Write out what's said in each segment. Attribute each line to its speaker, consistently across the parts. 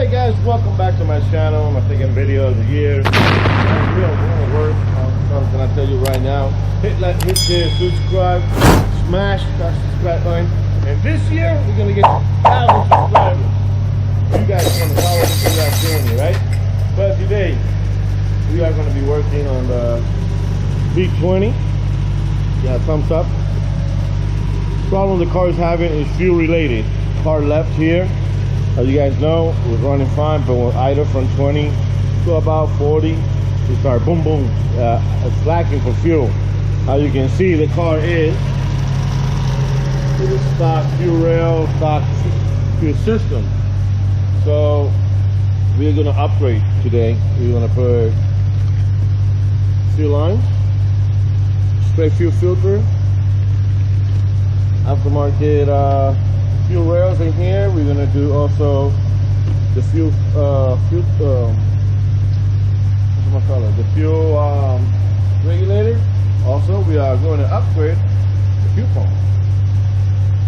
Speaker 1: Hey guys, welcome back to my channel, my second video of the year. We are going to work on something I tell you right now. Hit like, hit share, subscribe, smash that subscribe button. And this year, we're going to get 1,000 subscribers. You guys can follow me through that journey, right? But today, we are going to be working on the B202. Yeah, thumbs up. The problem the car is having is fuel related. Car left here. As you guys know, it was running fine, but when idle from 20 to about 40, it started boom boom, slacking for fuel. As you can see, the car is stock fuel rail, stock fuel system. So we're gonna upgrade today. We're gonna put fuel lines, spray fuel filter, aftermarket fuel rails in here. We're gonna do also the fuel the fuel regulator. Also, we are going to upgrade the fuel pump.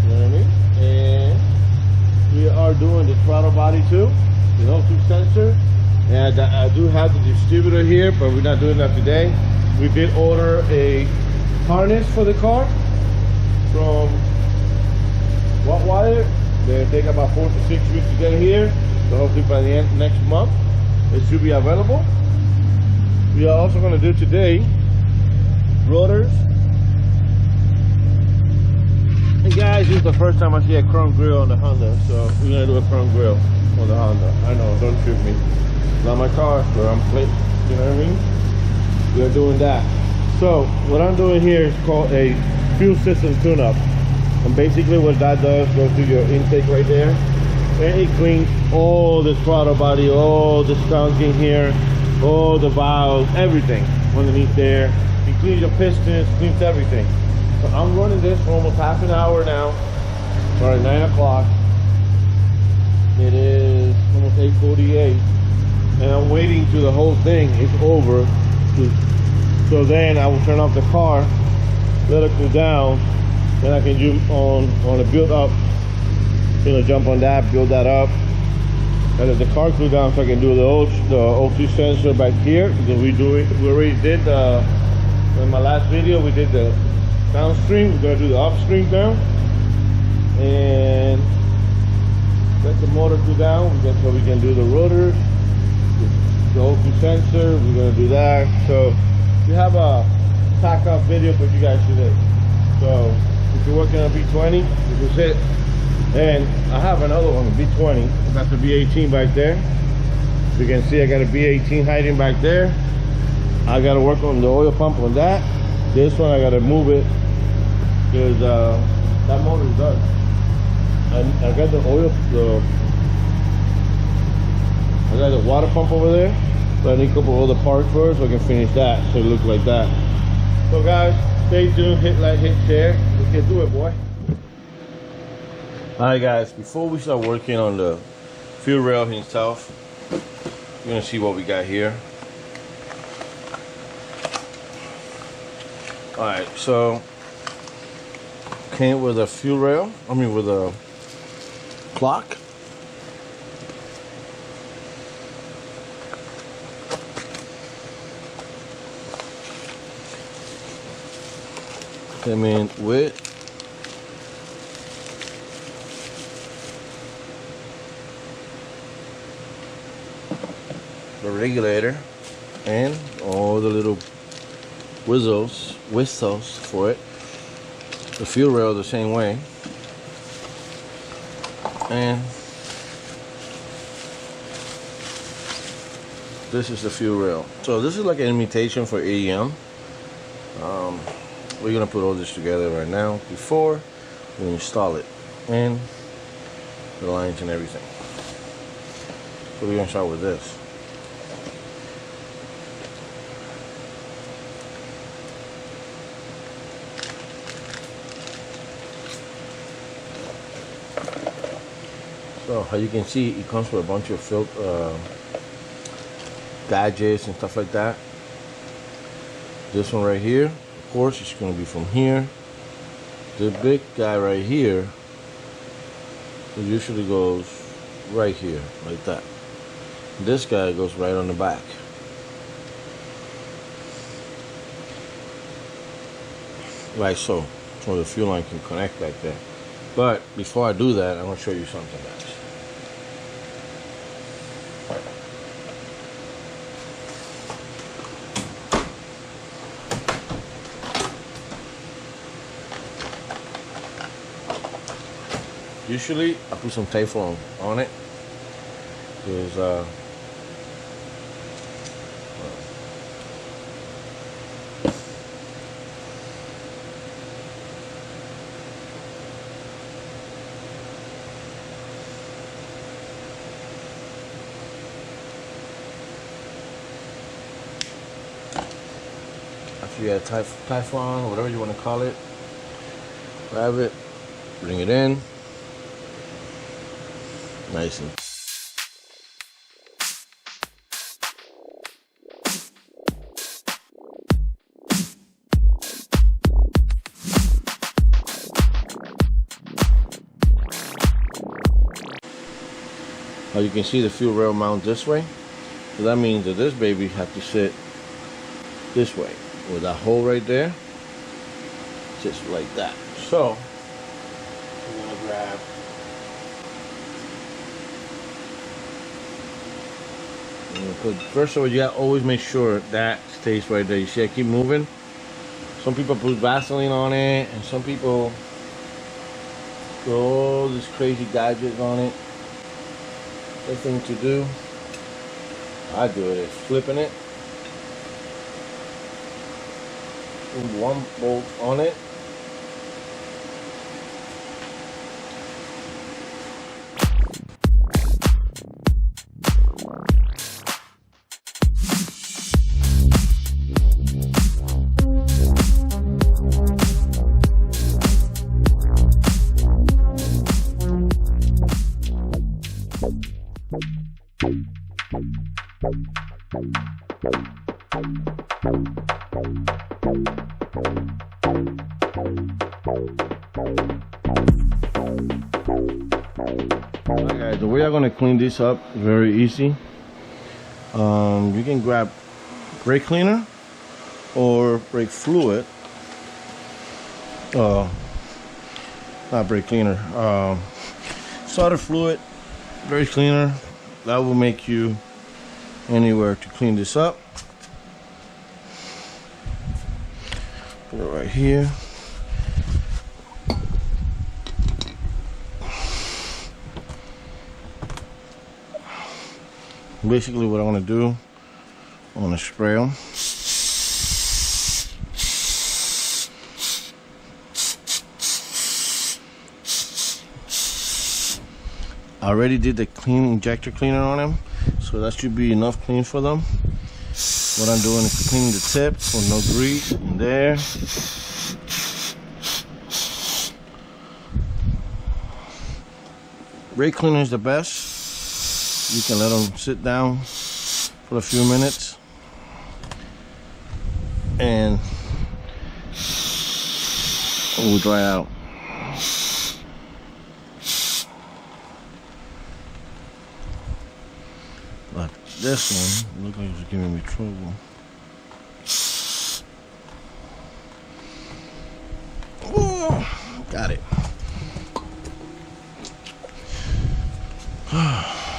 Speaker 1: You know what I mean? And we are doing the throttle body too, the O2 sensor. And I do have the distributor here, but we're not doing that today. We did order a harness for the car from Wire. They take about 4 to 6 weeks to get here, so hopefully by the end next month it should be available. We are also going to do today rotors. And guys, this is the first time I see a chrome grill on the Honda, so we're going to do a chrome grill on the Honda. I know, don't shoot me. It's not my car, so I'm playing. You know what I mean? We're doing that. So what I'm doing here is called a fuel system tune-up. And basically what that does, go through your intake right there, and it cleans all the throttle body, all the skunk in here, all the valves, everything underneath there. It cleans your pistons, cleans everything. So I'm running this for almost half an hour now. Sorry, 9 o'clock. It is almost 8:48, and I'm waiting till the whole thing is over. So then I will turn off the car, let it cool down. Then I can jump on a build up, you know, jump on that, build that up, and let the car cool down so I can do the O2 sensor back here, because we already did in my last video we did the downstream. We're gonna do the upstream now, and let the motor cool down so we can do the rotors, the O2 sensor. We're gonna do that. So we have a pack up video for you guys today. So if you're working on B202, this is it. And I have another one, B202. That's the B18 back there. You can see I got a B18 hiding back there. I got to work on the oil pump on that. This one I got to move it because that motor is done. I got the oil, I got the water pump over there, but I need a couple other parts first so I can finish that so it looks like that. So guys, stay tuned, hit like, hit share. We can do it, boy. Alright guys, before we start working on the fuel rail himself, you're gonna see what we got here. Alright, so came with a fuel rail, with a clock. Came in with the regulator and all the little whistles for it. The fuel rail the same way, and this is the fuel rail. So this is like an imitation for AEM. We're gonna put all this together right now before we install it, and the lines and everything. So we're gonna start with this. So as you can see, it comes with a bunch of badges and stuff like that. This one right here, of course, it's going to be from here. The big guy right here, it usually goes right here, like that. This guy goes right on the back. Like so. So the fuel line can connect back there. But before I do that, I'm going to show you something, guys. Usually, I put some Teflon on it because after you add Teflon or whatever you want to call it, grab it, bring it in. Nice and now you can see the fuel rail mount this way. So that means that this baby has to sit this way with that hole right there, just like that. So we're gonna grab first of all, you gotta always make sure that stays right there. You see I keep moving? Some people put Vaseline on it, and some people put all these crazy gadgets on it. The thing to do, I do it is flipping it. Put one bolt on it. Alright guys, the way I'm gonna clean this up is very easy. You can grab brake cleaner or brake fluid. Not brake cleaner. Solder fluid, brake cleaner. That will make you anywhere to clean this up. Put it right here. Basically what I want to do, I want to spray them. I already did the clean injector cleaner on them, so that should be enough clean for them. What I'm doing is cleaning the tip with no grease in there. Brake cleaner is the best. You can let them sit down for a few minutes and it will dry out. But this one looks like it's giving me trouble. Oh, got it.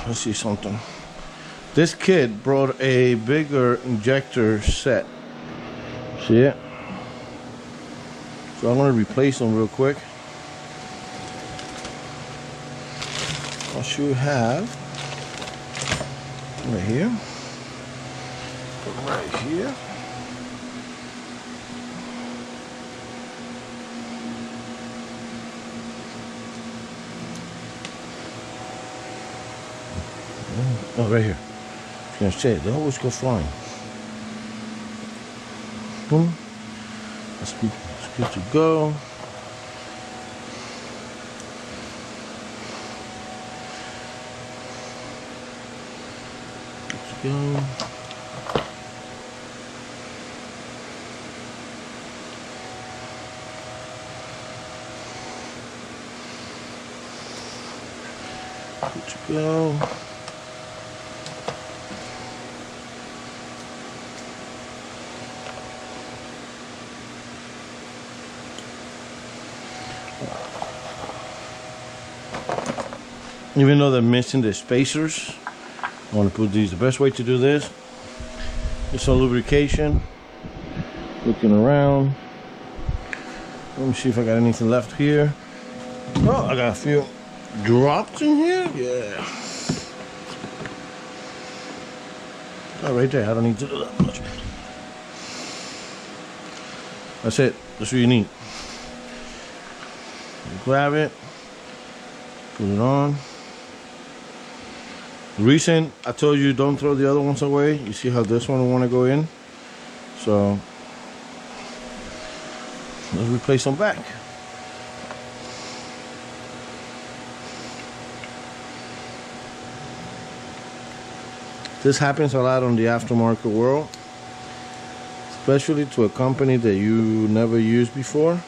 Speaker 1: Let's see something. This kid brought a bigger injector set. See it? So I'm going to replace them real quick. I should have right here. Right here. Oh, right here. I was gonna say, they always go flying. That's good to go. Good to go. Good to go. Even though they're missing the spacers, I want to put these. The best way to do this is some lubrication. Looking around. Let me see if I got anything left here. Oh, I got a few drops in here. Yeah. Oh, right there. I don't need to do that much. That's it. That's what you need. You grab it. Put it on. The reason I told you don't throw the other ones away, you see how this one will want to go in? So let's replace them back. This happens a lot on the aftermarket world, especially to a company that you never used before.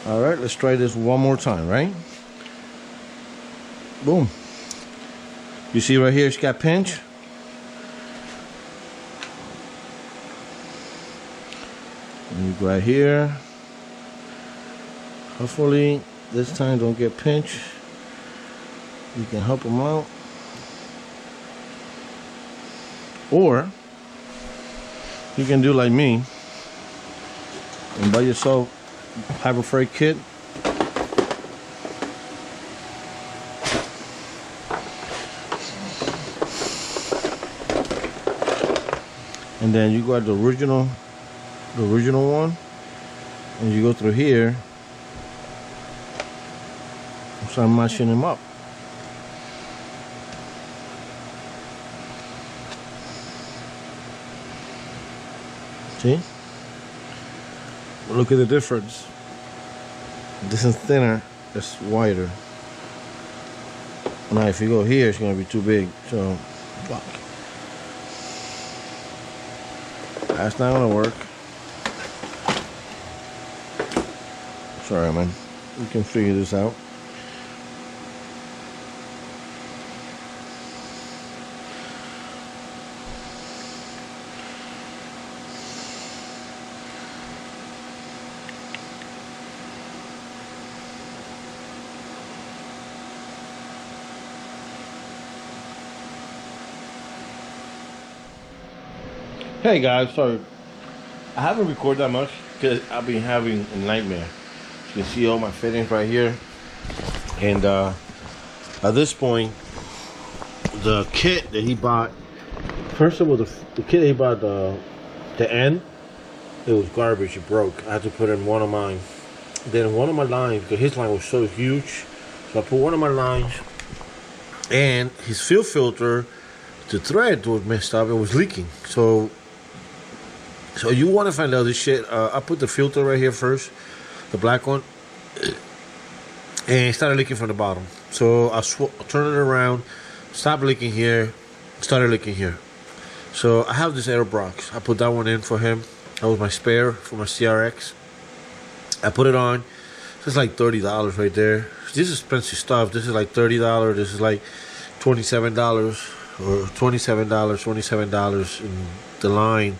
Speaker 1: All right, let's try this one more time, right? Boom. You see right here, it's got pinch. And you go right here. Hopefully this time don't get pinched. You can help them out. Or you can do like me and buy yourself Harbor Freight kit. And then you got the original one, and you go through here and start matching them up. See? Look at the difference. This is thinner, it's wider. Now if you go here, it's gonna be too big, so fuck. That's not gonna work. Sorry, man. We can figure this out. Hey guys, sorry, I haven't recorded that much because I've been having a nightmare. You can see all my fittings right here, and at this point, the kit that he bought, first of all, the kit that he bought, the end, it was garbage. It broke. I had to put in one of mine. Then one of my lines, because his line was so huge, so I put one of my lines, and his fuel filter, the thread was messed up. It was leaking. So you want to find out this shit. I put the filter right here first, the black one, and it started leaking from the bottom. So I turned it around, stopped leaking here, started leaking here. So I have this air box. I put that one in for him. That was my spare for my CRX. I put it on. This is like $30 right there. This is expensive stuff. This is like $30. This is like $27 or $27 in the line.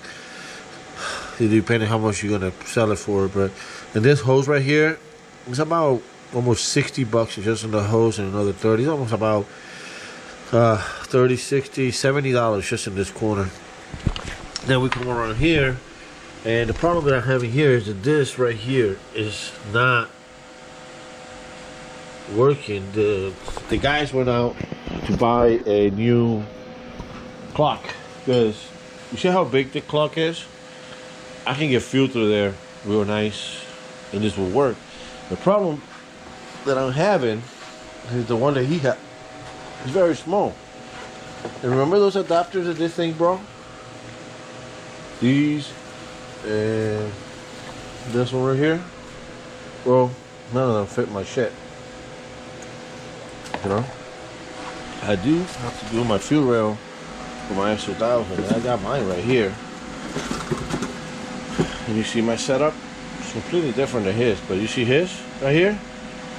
Speaker 1: Depending how much you're gonna sell it for. But and this hose right here, it's about almost $60 just in the hose, and another 30. It's almost about $30, $60, $70 just in this corner. Then we come around here, and the problem that I'm having here is that this right here is not working. The guys went out to buy a new clock, because you see how big the clock is? I can get filter there real nice, and this will work. The problem that I'm having is the one that he had. It's very small. And remember those adapters that this thing brought? These and this one right here? Well, none of them fit my shit. You know? I do have to do my fuel rail for my X2000, and I got mine right here. And you see my setup? It's completely different than his, but you see his right here?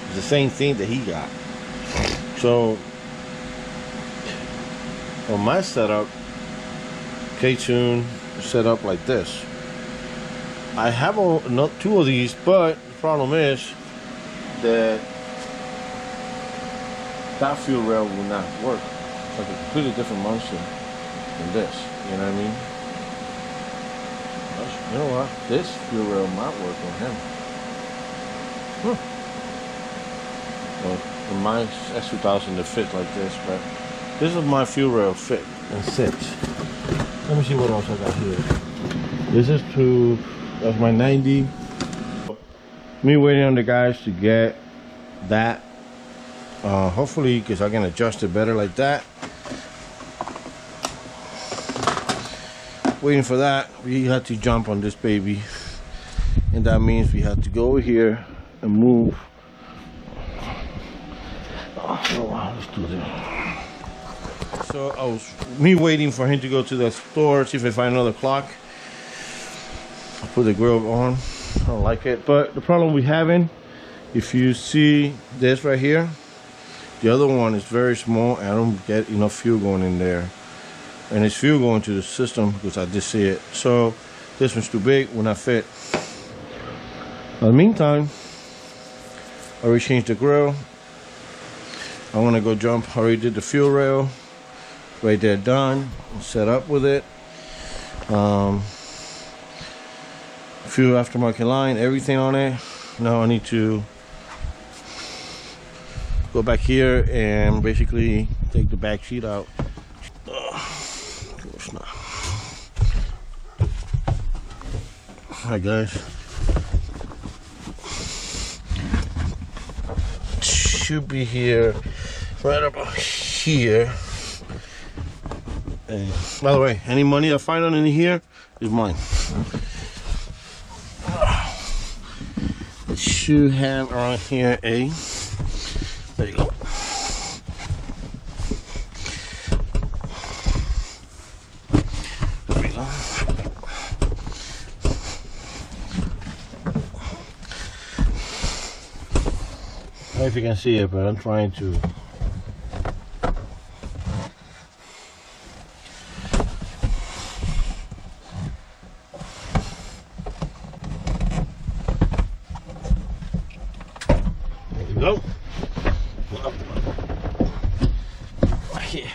Speaker 1: It's the same thing that he got. So on my setup, K-Tune set up like this. I have two of these, but the problem is that that fuel rail will not work. It's like a completely different monster than this. You know what I mean? You know what? This fuel rail might work on him. Well, in my S2000 it fits like this, but this is my fuel rail fit and sits. Let me see what else I got here. This is that's my 90. Me waiting on the guys to get that. Hopefully, because I can adjust it better like that. Waiting for that, we had to jump on this baby, and that means we have to go over here and move. Oh wow, let's do this. So I was waiting for him to go to the store, see if I find another clock. I put the grill on. I don't like it, but the problem we having, if you see this right here, the other one is very small and I don't get enough fuel going in there, and it's fuel going to the system because I did see it. So this one's too big, will not fit. In the meantime, I already changed the grill. I want to go jump. I already did the fuel rail right there, done, set up with it. Fuel aftermarket line, everything on it. Now I need to go back here and basically take the back sheet out. Of course not. Alright guys, should be here right about here. And by the way, any money I find on in here is mine. It should have around here a, there you go. There we go. I don't know if you can see it, but I'm trying to. Go. Right here.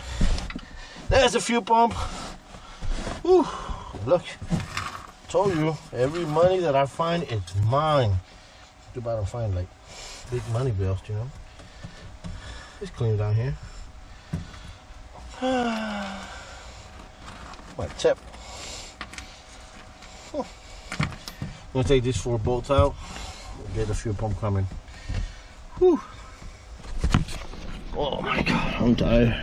Speaker 1: There's a fuel pump. Whew. Look, told you, every money that I find, it's mine. Too bad I don't find like big money bills, you know. It's clean down here. My tip. I'm gonna take these 4 bolts out. Get the fuel pump coming. Whew. Oh my god, I'm tired.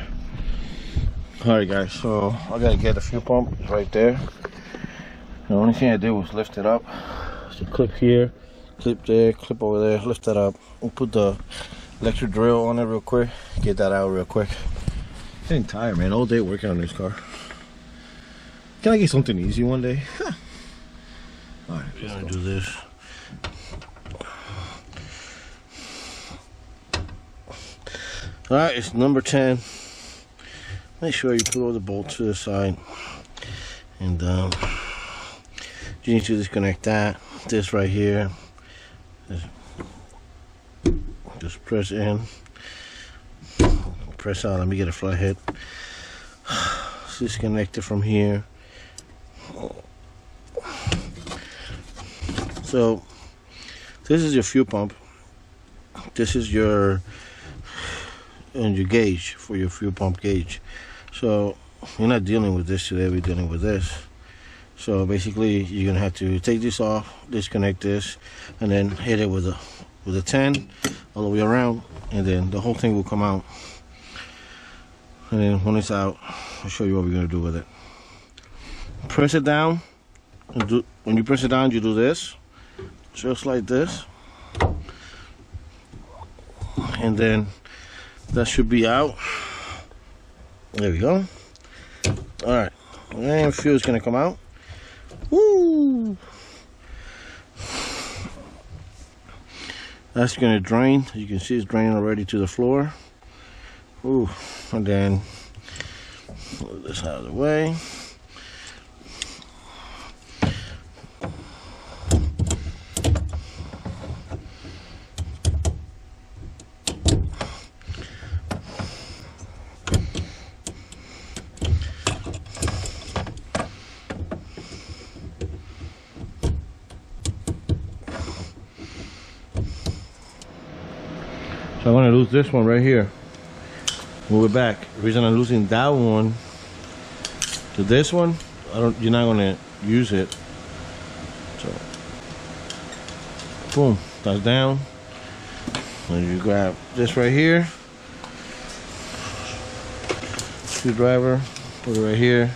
Speaker 1: Alright guys, so I gotta get the fuel pump. It's right there. The only thing I did was lift it up. So clip here, clip there, clip over there, lift that up. We'll put the electric drill on it real quick. Get that out real quick. I'm getting tired, man. All day working on this car. Can I get something easy one day? Alright, we're gonna do this. Alright, it's number 10. Make sure you put all the bolts to the side. And you need to disconnect that. This right here. Just press in. Press out. Let me get a flathead. Disconnect it from here. So, this is your fuel pump. This is your gauge for your fuel pump gauge. So you're not dealing with this today, we're dealing with this. So basically you're gonna have to take this off, disconnect this, and then hit it with a 10 all the way around, and then the whole thing will come out. And then when it's out, I'll show you what we're gonna do with it. Press it down, and when you press it down, you do this, just like this, and then that should be out. There we go. Alright, and fuel is gonna come out. Woo! That's gonna drain. You can see it's draining already to the floor. Ooh, and then move this out of the way. So I'm gonna lose this one right here. Move it back. The reason I'm losing that one to this one, you're not gonna use it. So boom, that's down. And you grab this right here, screwdriver, put it right here.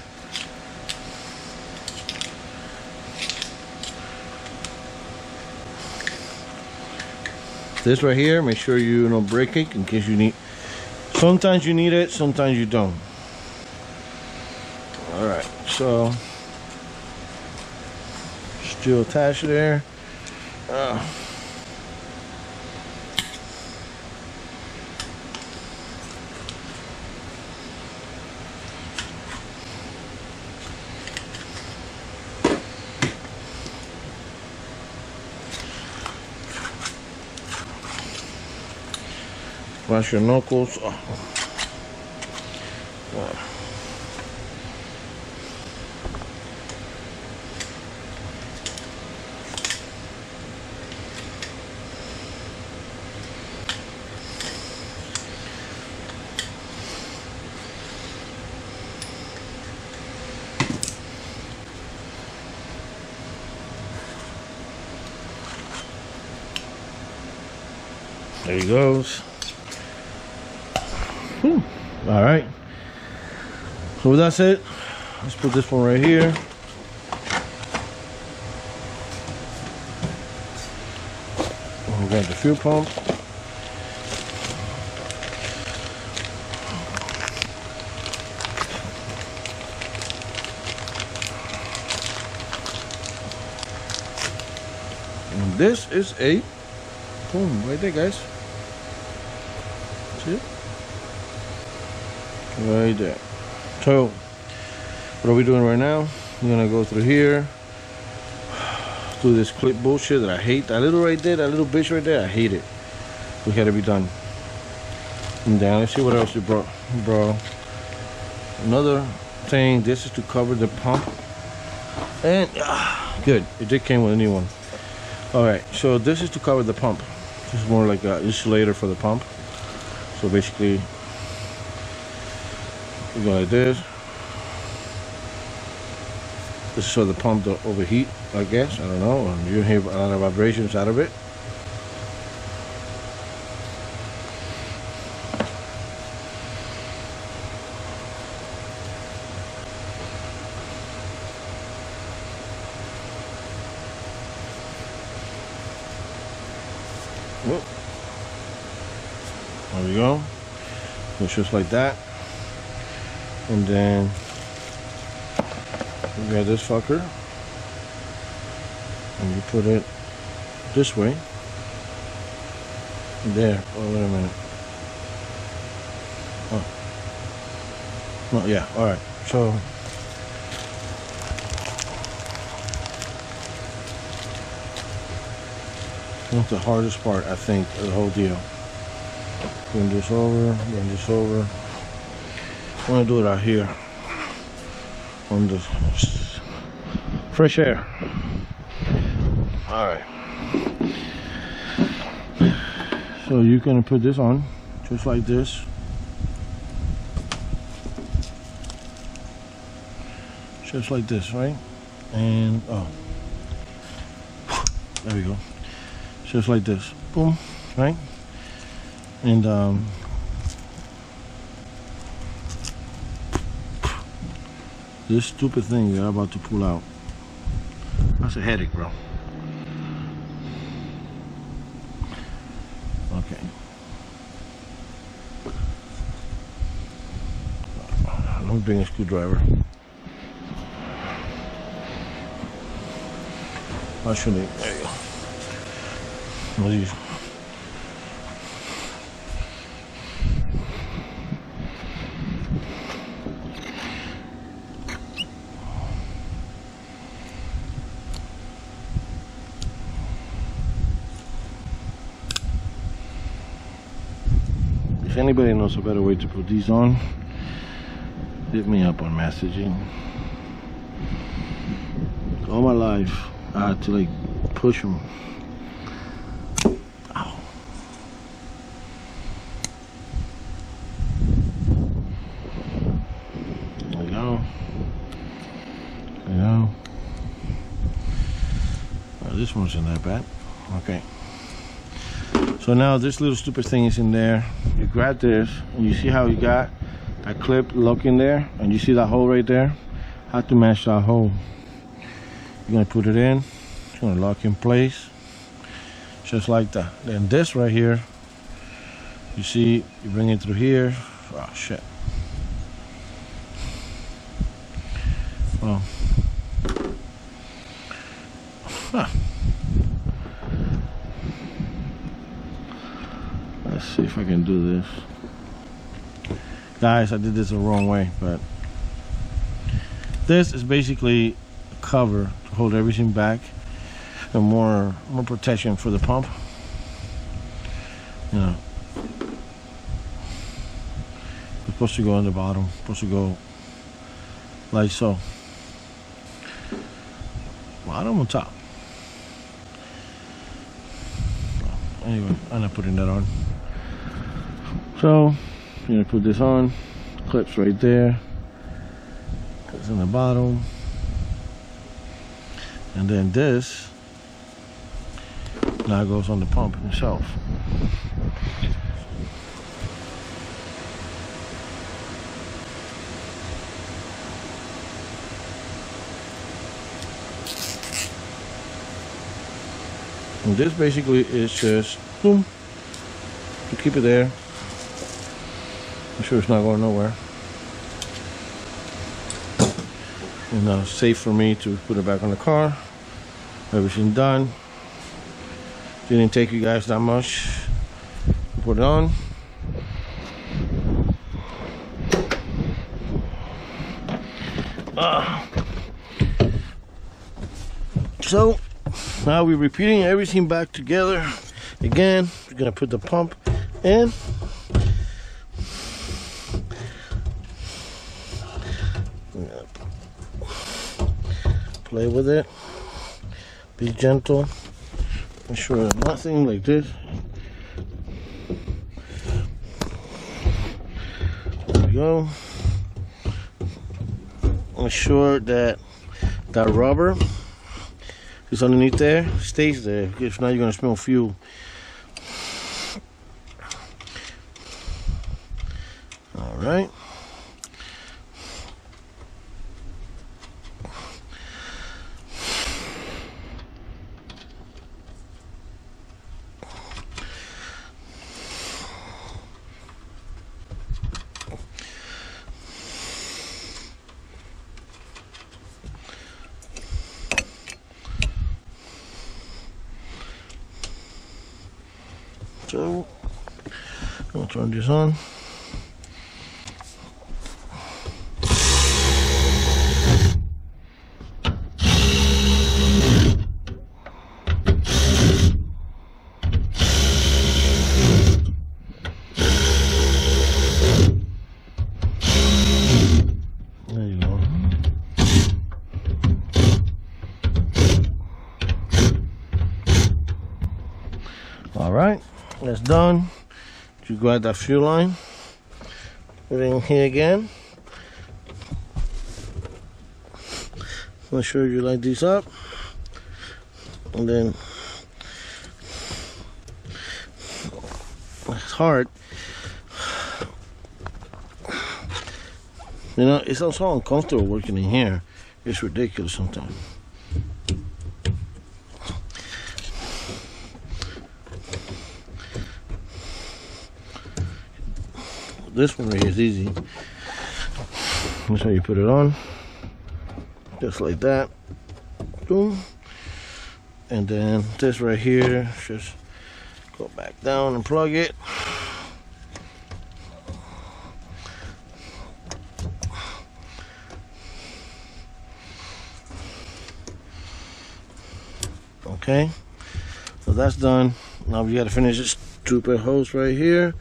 Speaker 1: This right here, make sure you don't break it in case you need. Sometimes you need it, sometimes you don't. All right, so still attached there. Wash your knuckles. There he goes. All right, so that's it. Let's put this one right here. We got the fuel pump. And this is a boom right there, guys. See it? Right there. So what are we doing right now? We're gonna go through here, do this clip bullshit that I hate. That little right there, that little bitch right there, I hate it. We had to be done. And then let's see what else you brought. Bro, another thing. This is to cover the pump. And good, it did came with a new one. All right, so this is to cover the pump. This is more like an insulator for the pump. So basically, you go like this. This is so the pump don't overheat, I guess. I don't know. And you hear a lot of vibrations out of it. Whoop. There we go. It's just like that. And then you grab this fucker and you put it this way. There. Oh, wait a minute. Oh. No, yeah. All right. So that's the hardest part, I think, of the whole deal. Bring this over. Bring this over. I'm gonna do it out here on the fresh air. All right. So you're gonna put this on just like this. Just like this, right? And oh, there we go. Just like this. Boom, right? And this stupid thing that I'm about to pull out, that's a headache, bro. Okay. Let me bring a screwdriver. Actually, there you go. What is If anybody knows a better way to put these on, hit me up on messaging. All my life, I had to like push them. Ow. this one wasn't that bad. Okay. So now this little stupid thing is in there. You grab this, and you see how you got that clip lock in there, and you see that hole right there. How to match that hole. You're gonna put it in. It's gonna lock in place, just like that. Then this right here, you see, you bring it through here. Oh shit. Well. Huh. Let's see if I can do this. Guys, I did this the wrong way, but this is basically a cover to hold everything back and more protection for the pump. You know, it's supposed to go on the bottom, supposed to go like so. Bottom on top. Anyway, I'm not putting that on. So, you're gonna put this on. Clips right there. It's in the bottom. And then this now goes on the pump itself. And this basically is just boom to keep it there. I'm sure it's not going nowhere. And now it's safe for me to put it back on the car. Everything done. Didn't take you guys that much. Put it on. So now we're repeating everything back together again. We're gonna put the pump in. Play with it. Be gentle. Make sure nothing like this. There we go. Make sure that that rubber is underneath there, stays there. If not, you're gonna smell fuel. All right. So, I'll turn this on. There you go. All right. That's done. You grab that fuel line, put it in here again. Make sure you light these up, and then it's hard. You know, it's also uncomfortable working in here. It's ridiculous sometimes. This one right here is easy. That's how you put it on. Just like that. Boom. And then this right here, just go back down and plug it. Okay. So that's done. Now we gotta finish this stupid hose right here.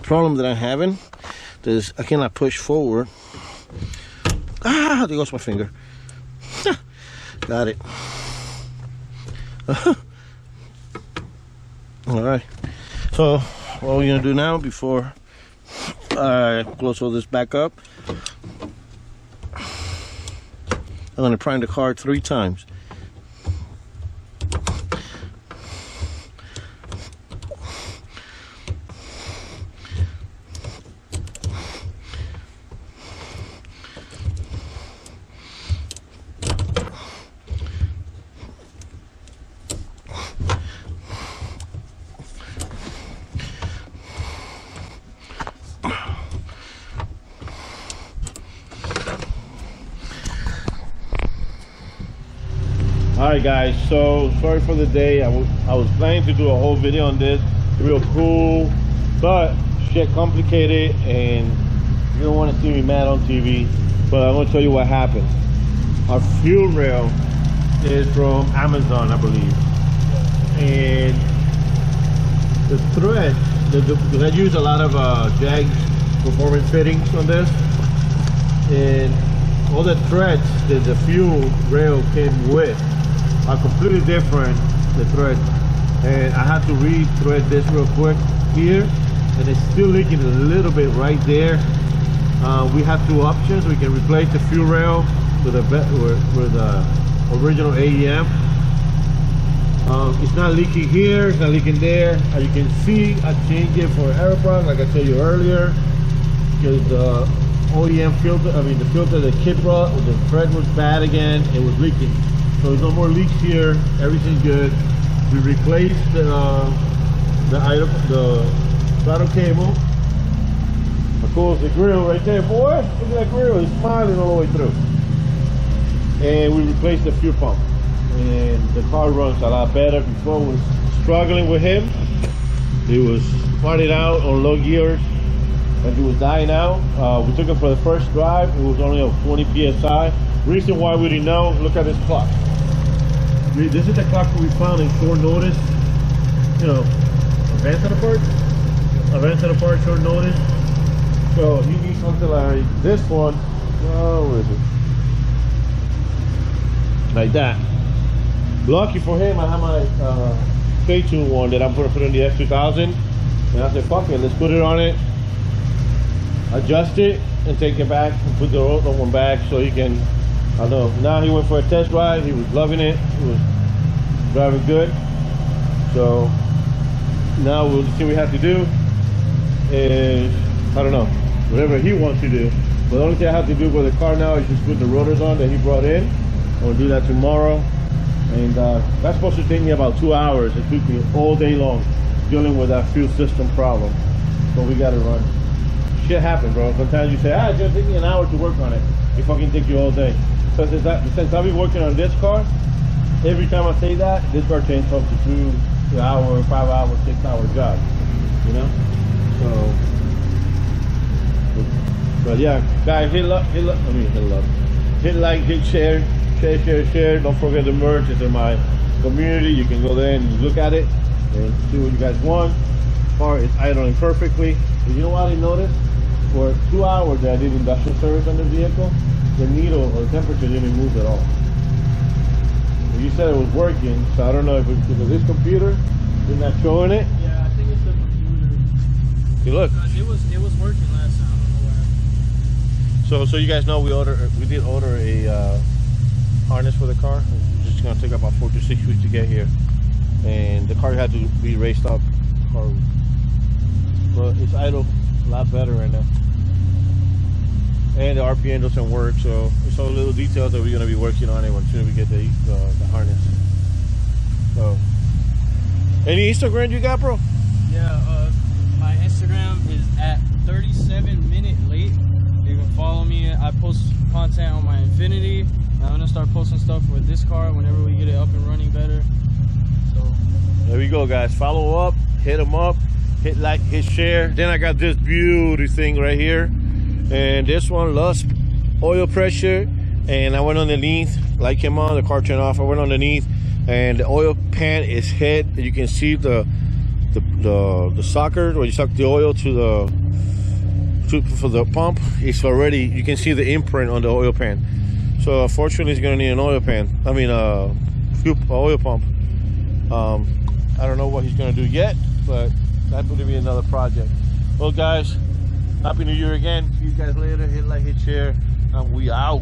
Speaker 1: problem that I'm having is I cannot push forward. Ah, there goes my finger. Got it. All right. So what we're gonna do now, before I close all this back up, I'm gonna prime the car 3 times. Alright guys, so sorry for the day. I was planning to do a whole video on this, real cool, but shit complicated and you don't want to see me mad on TV. But I'm going to tell you what happened. Our fuel rail is from Amazon, I believe, and the thread, because I use a lot of Jag performance fittings on this, and all the threads that the fuel rail came with are completely different, the thread, and I have to re-thread this real quick here, and it's still leaking a little bit right there. We have 2 options. We can replace the fuel rail with the original AEM. It's not leaking here, it's not leaking there. As you can see, I changed it for Aeroprop, like I told you earlier, because the OEM filter, the filter that Kit brought, the thread was bad again, it was leaking. So there's no more leaks here, everything's good. We replaced the throttle cable. Of course, the grill right there, boy, look at that grill, it's smiling all the way through. And we replaced the fuel pump. And the car runs a lot better. Before was struggling with him. He was farting out on low gears and he was dying out. We took him for the first drive. It was only at 20 PSI. Reason why we didn't know, look at this clock. This is the clock we found in short notice. You know, advance at a part, short notice. So you need something like this one. Oh, where is it? Like that. Lucky for him, I have my Stay Tuned one that I'm gonna put in the F2000. And I said, fuck it, let's put it on it, adjust it, and take it back and put the other one back so he can, I don't know. Now he went for a test drive, he was loving it, he was driving good. So now we'll see what we have to do is, I don't know, whatever he wants to do. But the only thing I have to do with the car now is just put the rotors on that he brought in. I'll do that tomorrow. And that's supposed to take me about 2 hours. It took me all day long dealing with that fuel system problem. So we gotta run. Shit happens, bro. Sometimes you say, it's gonna take me an hour to work on it. It fucking take you all day. So since I've been working on this car, every time I say that, this car changes up to 2 hour, 5 hour, 6 hour job. You know? So, but yeah, guys, hit like, hit share. Share. Don't forget the merch. It's in my community. You can go there and look at it and see what you guys want. The car is idling perfectly. And you know what I noticed? For 2 hours that I did industrial service on the vehicle, the needle or the temperature didn't move at all. You said it was working, so I don't know if it's because of this computer is not showing it.
Speaker 2: Yeah, I think it's the computer.
Speaker 1: See, look.
Speaker 2: It was working last time. I don't know what happened.
Speaker 1: So you guys know we did order a harness for the car. It's just gonna take about 4 to 6 weeks to get here, and the car had to be raced up. But it's idle a lot better right now, and the RPM doesn't work. So it's all little details that we're gonna be working on it as soon as we get the harness. So, any Instagram you got, bro?
Speaker 2: Yeah, my Instagram is at 37minute-late. You can follow me. I post content on my Infinity. I'm gonna start posting stuff with this car whenever we get it up and running better. So
Speaker 1: there we go, guys. Follow up, hit them up, hit like, hit share. Then I got this beauty thing right here, and this one lost oil pressure, and I went underneath, light came on, the car turned off. I went underneath, and the oil pan is hit. You can see the sucker where you suck the oil to the for the pump, it's already, you can see the imprint on the oil pan. So unfortunately, it's gonna need an oil pan. I mean, oil pump. I don't know what he's gonna do yet, but that's gonna be another project. Well, guys, Happy New Year again. See you guys later. Hit like, hit share, and we out.